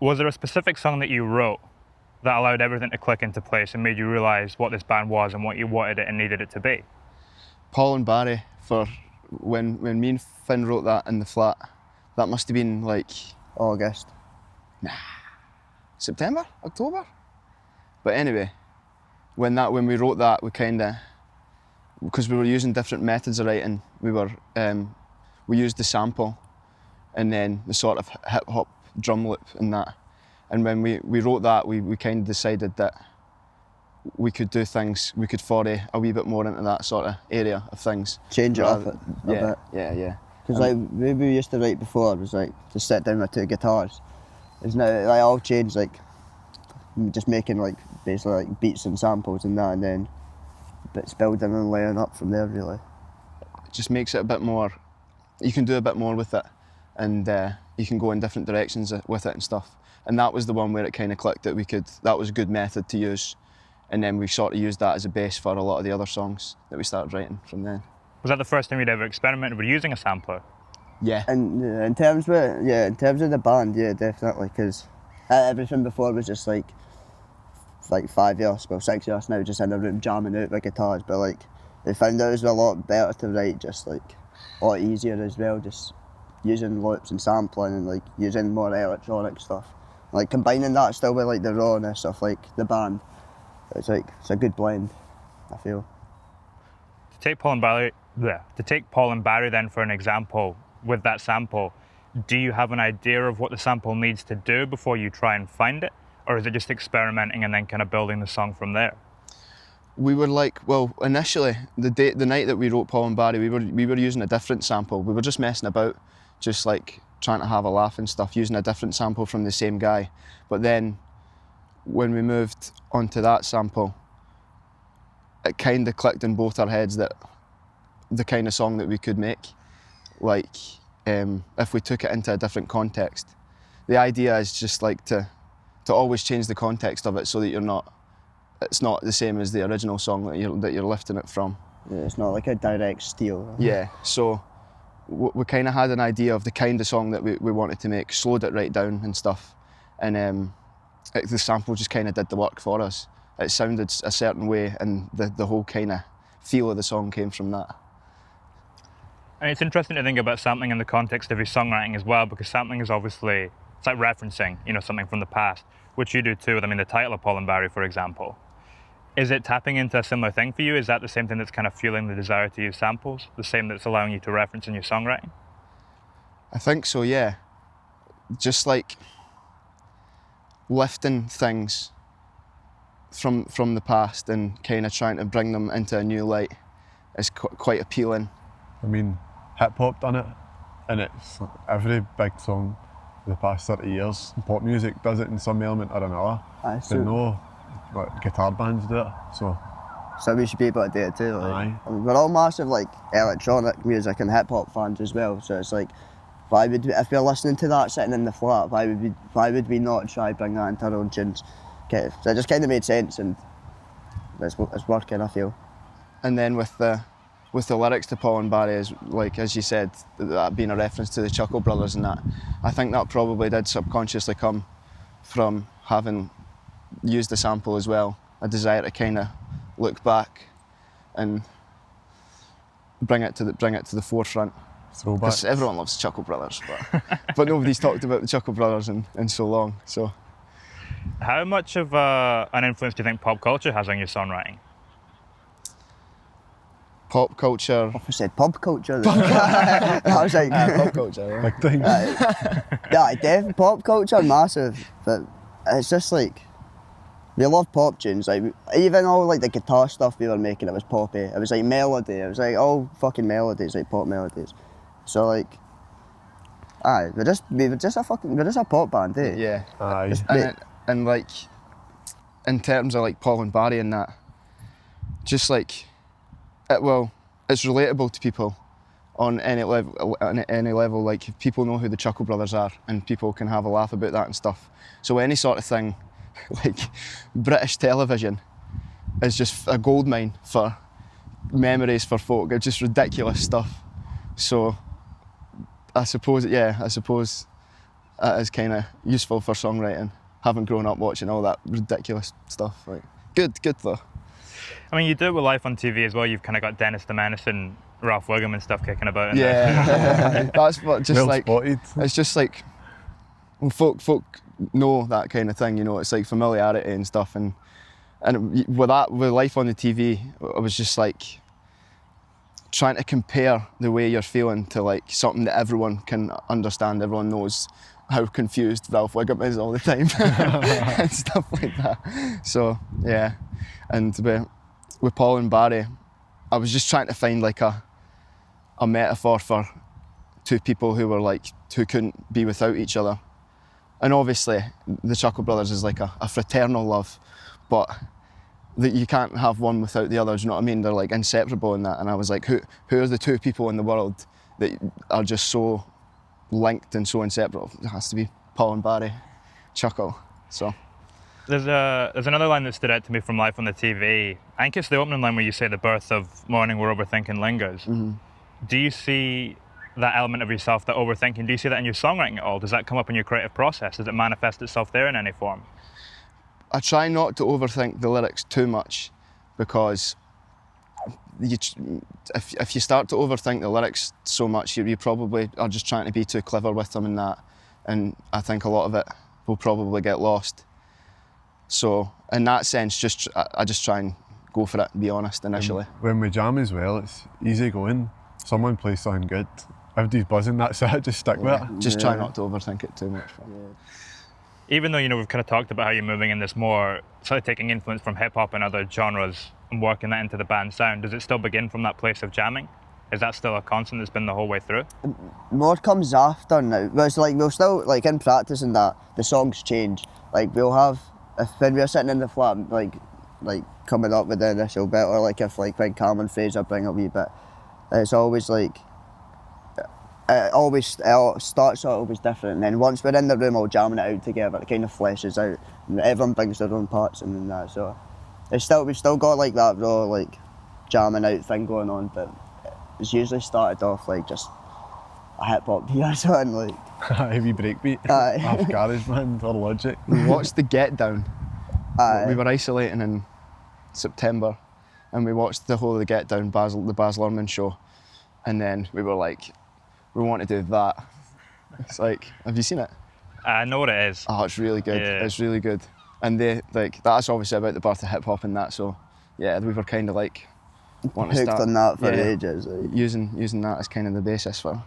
Was there a specific song that you wrote that allowed everything to click into place and made you realise what this band was and what you wanted it and needed it to be? Paul and Barry, for when me and Finn wrote that in the flat, that must have been like August. September? October? But anyway, when we wrote that, we kinda, because we were using different methods of writing, we used the sample and then the sort of hip hop drum loop and that. And when we wrote that, we kind of decided that we could do things, we could foray a wee bit more into that sort of area of things. Change it up a bit. Yeah. Because like we used to write before, it was like to sit down with two guitars. It's now like all changed, like just making like basically like beats and samples and that, and then bits building and layering up from there really. It just makes it a bit more, you can do a bit more with it, and you can go in different directions with it and stuff. And that was the one where it kind of clicked that that was a good method to use. And then we sort of used that as a base for a lot of the other songs that we started writing from then. Was that the first time you'd ever experimented with using a sampler? Yeah. And in terms of the band, yeah, definitely, because everything before was just like 5 years, well 6 years now, just in a room jamming out with guitars. But like they found out it was a lot better to write, just like a lot easier as well, just using loops and sampling and like using more electronic stuff, like combining that still with like the rawness of like the band. It's a good blend, I feel. To take Paul and Barry then for an example, with that sample, do you have an idea of what the sample needs to do before you try and find it? Or is it just experimenting and then kind of building the song from there? We were initially, the night that we wrote Paul and Barry, we were using a different sample. We were just messing about, just like trying to have a laugh and stuff, using a different sample from the same guy. But then when we moved onto that sample, it kind of clicked in both our heads that the kind of song that we could make, like if we took it into a different context. The idea is just like to always change the context of it so that it's not the same as the original song that you're lifting it from. Yeah, it's not like a direct steal. Yeah, so we kind of had an idea of the kind of song that we wanted to make, slowed it right down and stuff, and the sample just kind of did the work for us. It sounded a certain way, and the whole kind of feel of the song came from that. And it's interesting to think about sampling in the context of your songwriting as well, because sampling is obviously, it's like referencing, something from the past, which you do too. I mean, the title of Paul and Barry, for example. Is it tapping into a similar thing for you? Is that the same thing that's kind of fueling the desire to use samples? The same that's allowing you to reference in your songwriting? I think so, yeah. Just like lifting things from the past and kind of trying to bring them into a new light is quite appealing. I mean, hip hop done it, and it's every big song for the past 30 years. Pop music does it in some element or another. But no, like, guitar bands do it, so we should be able to do it too. Like. Aye. I mean, we're all massive like electronic music and hip hop fans as well, so it's like, if we're listening to that sitting in the flat, why would we not try bring that into our own tunes? So it just kind of made sense, and it's working, I feel. And then with the lyrics to Paul and Barry, as you said, that being a reference to the Chuckle Brothers and that, I think that probably did subconsciously come from having used the sample as well, a desire to kind of look back and bring it to the forefront. Because everyone loves Chuckle Brothers, but nobody's talked about the Chuckle Brothers in so long. So, how much of an influence do you think pop culture has on your songwriting? Pop culture. I said pub culture. I was like, pop culture. Yeah. big thing. Definitely pop culture, massive. But it's just like, we love pop tunes. Like even all like the guitar stuff we were making, it was poppy. It was like melody. It was like all fucking melodies, like pop melodies. So like, we're just a pop band, eh? Yeah. Aye. And like, in terms of like Paul and Barry and that, just like, it's relatable to people on any level. Like, if people know who the Chuckle Brothers are, and people can have a laugh about that and stuff. So any sort of thing, like British television, is just a goldmine for memories for folk. It's just ridiculous stuff. So I suppose that is kind of useful for songwriting, having grown up watching all that ridiculous stuff. Like, good though. I mean, you do it with life on TV as well. You've kind of got Dennis the Menace and Ralph Wiggum and stuff kicking about. Yeah, that's what just Well like spotted. it's just like well, folk know that kind of thing. You know, it's like familiarity and stuff. And with life on the TV, I was just like trying to compare the way you're feeling to like something that everyone can understand. Everyone knows how confused Ralph Wiggum is all the time and stuff like that. So yeah, and with Paul and Barry, I was just trying to find like a metaphor for two people who couldn't be without each other. And obviously the Chuckle Brothers is like a fraternal love, but that you can't have one without the other, do you know what I mean? They're like inseparable in that. And I was like, who are the two people in the world that are just so linked and so inseparable? It has to be Paul and Barry, Chuckle. So There's another line that stood out to me from Life on the TV. I think it's the opening line where you say the birth of morning where overthinking lingers. Mm-hmm. Do you see that element of yourself, that overthinking, do you see that in your songwriting at all? Does that come up in your creative process? Does it manifest itself there in any form? I try not to overthink the lyrics too much, because if you start to overthink the lyrics so much, you probably are just trying to be too clever with them and that, and I think a lot of it will probably get lost. So in that sense, I just try and go for it, be honest, initially. When we jam as well, it's easy going. Someone plays something good, everybody's buzzing, that's it, just stick with it. Just try not to overthink it too much. Even though, you know, we've kind of talked about how you're moving in this more, sort of taking influence from hip hop and other genres and working that into the band sound, does it still begin from that place of jamming? Is that still a constant that's been the whole way through? More comes after now. But it's like, we'll still, like in practice and that, the songs change. Like we'll have, when we're sitting in the flat, like coming up with the initial bit, or like if like when Cam and Fraser bring a wee bit, it's always like, it starts out always different, and then once we're in the room all jamming it out together, it kind of fleshes out, and everyone brings their own parts in and that, so we've still got like that raw like jamming out thing going on, but it's usually started off like just a hip hop beat or something, like Heavy breakbeat, half garage band or Logic. We watched the Get Down. We were isolating in September, and we watched the whole of the Get Down, the Baz Luhrmann show, and then we were like, we want to do that. It's like, have you seen it? I know what it is. Oh, it's really good. Yeah. It's really good. And that's obviously about the birth of hip hop and that. So yeah, we were kind of like wanting to hooked start on that for ages. Like. Using that as kind of the basis for.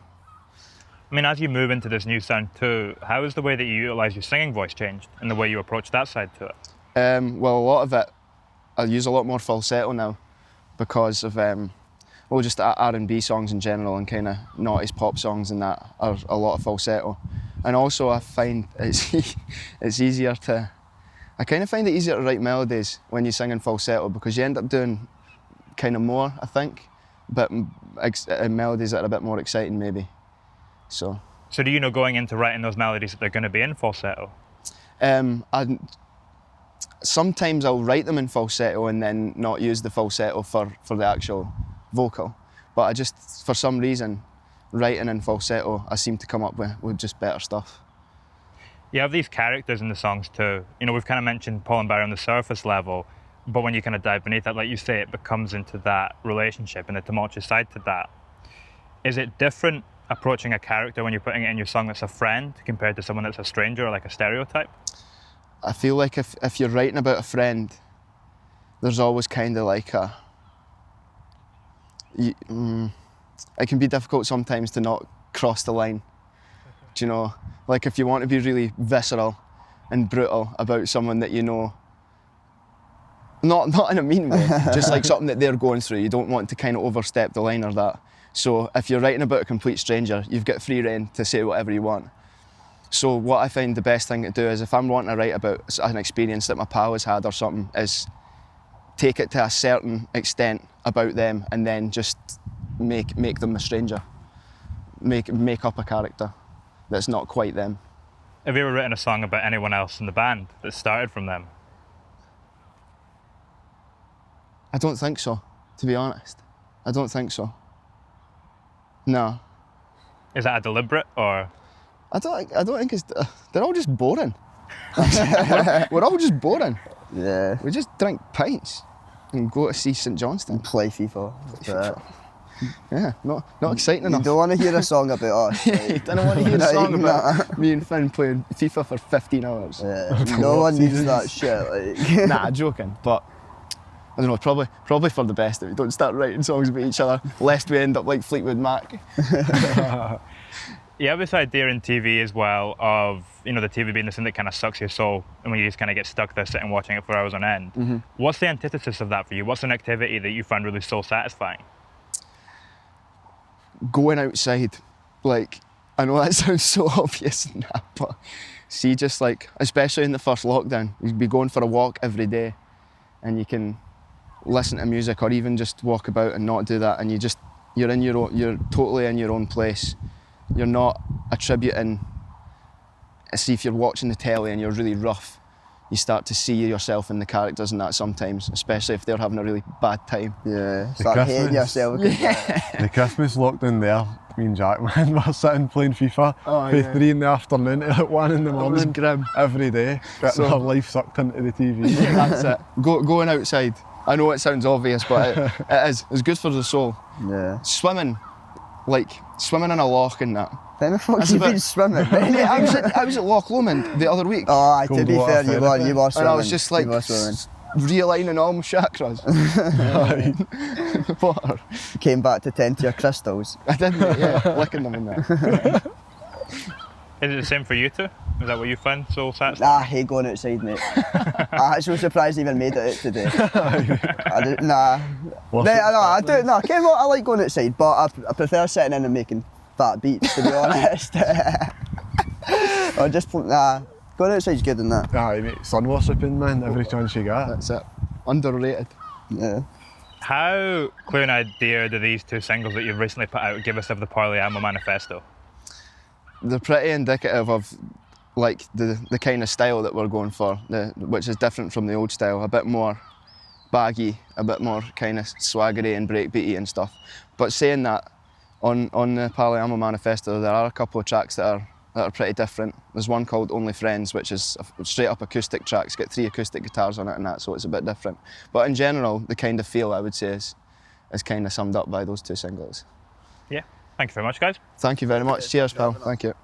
I mean, as you move into this new sound too, how has the way that you utilise your singing voice changed and the way you approach that side to it? Well, a lot of it, I use a lot more falsetto now because of just R&B songs in general, and kind of noughties pop songs and that are a lot of falsetto. And also I find it's easier to, I kind of find it easier to write melodies when you sing in falsetto, because you end up doing kind of more, I think, but melodies that are a bit more exciting maybe. So do you know going into writing those melodies that they're going to be in falsetto? Sometimes I'll write them in falsetto and then not use the falsetto for the actual vocal, but I just, for some reason, writing in falsetto, I seem to come up with just better stuff. You have these characters in the songs too. You know, we've kind of mentioned Paul and Barry on the surface level, but when you kind of dive beneath that, like you say, it becomes into that relationship and the tumultuous side to that. Is it different approaching a character when you're putting it in your song that's a friend compared to someone that's a stranger or like a stereotype? I feel like if you're writing about a friend, there's always kind of like it can be difficult sometimes to not cross the line. Do you know? Like if you want to be really visceral and brutal about someone that you know, not in a mean way, just like something that they're going through, you don't want to kind of overstep the line or that. So if you're writing about a complete stranger, you've got free rein to say whatever you want. So what I find the best thing to do is, if I'm wanting to write about an experience that my pal has had or something, is take it to a certain extent about them and then just make them a stranger. Make up a character that's not quite them. Have you ever written a song about anyone else in the band that started from them? I don't think so, to be honest. I don't think so. No. Is that a deliberate or? I don't think it's. They're all just boring. we're all just boring. Yeah. We just drink pints and go to see St Johnstone. Play FIFA. That's it. Yeah, not exciting You enough. don't want to hear a song about us. You Like, don't want to hear a song Like, about me and Finn playing FIFA for 15 hours. yeah, no one needs that shit. Like. Nah, joking, but I don't know, probably for the best that we don't start writing songs about each other, lest we end up like Fleetwood Mac. You have this idea in TV as well of, the TV being this thing that kind of sucks your soul, and when you just kind of get stuck there sitting watching it for hours on end. Mm-hmm. What's the antithesis of that for you? What's an activity that you find really soul satisfying? Going outside, like, I know that sounds so obvious now, but see, just like, especially in the first lockdown, you'd be going for a walk every day and you can listen to music or even just walk about and not do that, and you're totally in your own place. You're not attributing. See, if you're watching the telly and you're really rough, you start to see yourself in the characters and that sometimes, especially if they're having a really bad time. Yeah, start hating yourself. The Christmas lockdown there, me and Jack, man, we're sitting playing FIFA from 3 in the afternoon to like 1 in the morning. was grim. Every day, getting our life sucked into the TV. That's it. Going outside. I know it sounds obvious, but it is. It's good for the soul. Yeah. Swimming in a loch and that. When the fuck you been swimming? I was at Loch Lomond the other week. Oh, to be fair, you were And swimming. I was just like You were swimming. realigning all my chakras. Water. Came back to tend to your crystals. I didn't, yeah, licking them in there. Is it the same for you two? Is that what you find soul satisfying? I hate going outside, mate. I'm actually surprised I even made it out today. Nah. What's Mate, it- I do. Nah, I like going outside, but I prefer sitting in and making fat beats, to be honest. Or just going outside's good in that. Aye, mate, sun worshipping, man, every chance you get. That's it. Underrated. Yeah. How clear an idea do these two singles that you've recently put out give us of the Parliamo manifesto? They're pretty indicative of like the kind of style that we're going for, which is different from the old style, a bit more baggy, a bit more kind of swaggery and breakbeaty and stuff. But saying that, on the Parliamo manifesto there are a couple of tracks that are pretty different. There's one called Only Friends, which is a straight up acoustic track. It's got 3 acoustic guitars on it and that, so it's a bit different. But in general, the kind of feel I would say is kind of summed up by those 2 singles. Yeah. Thank you very much, guys. Thank you very much. Cheers, pal. Thank you.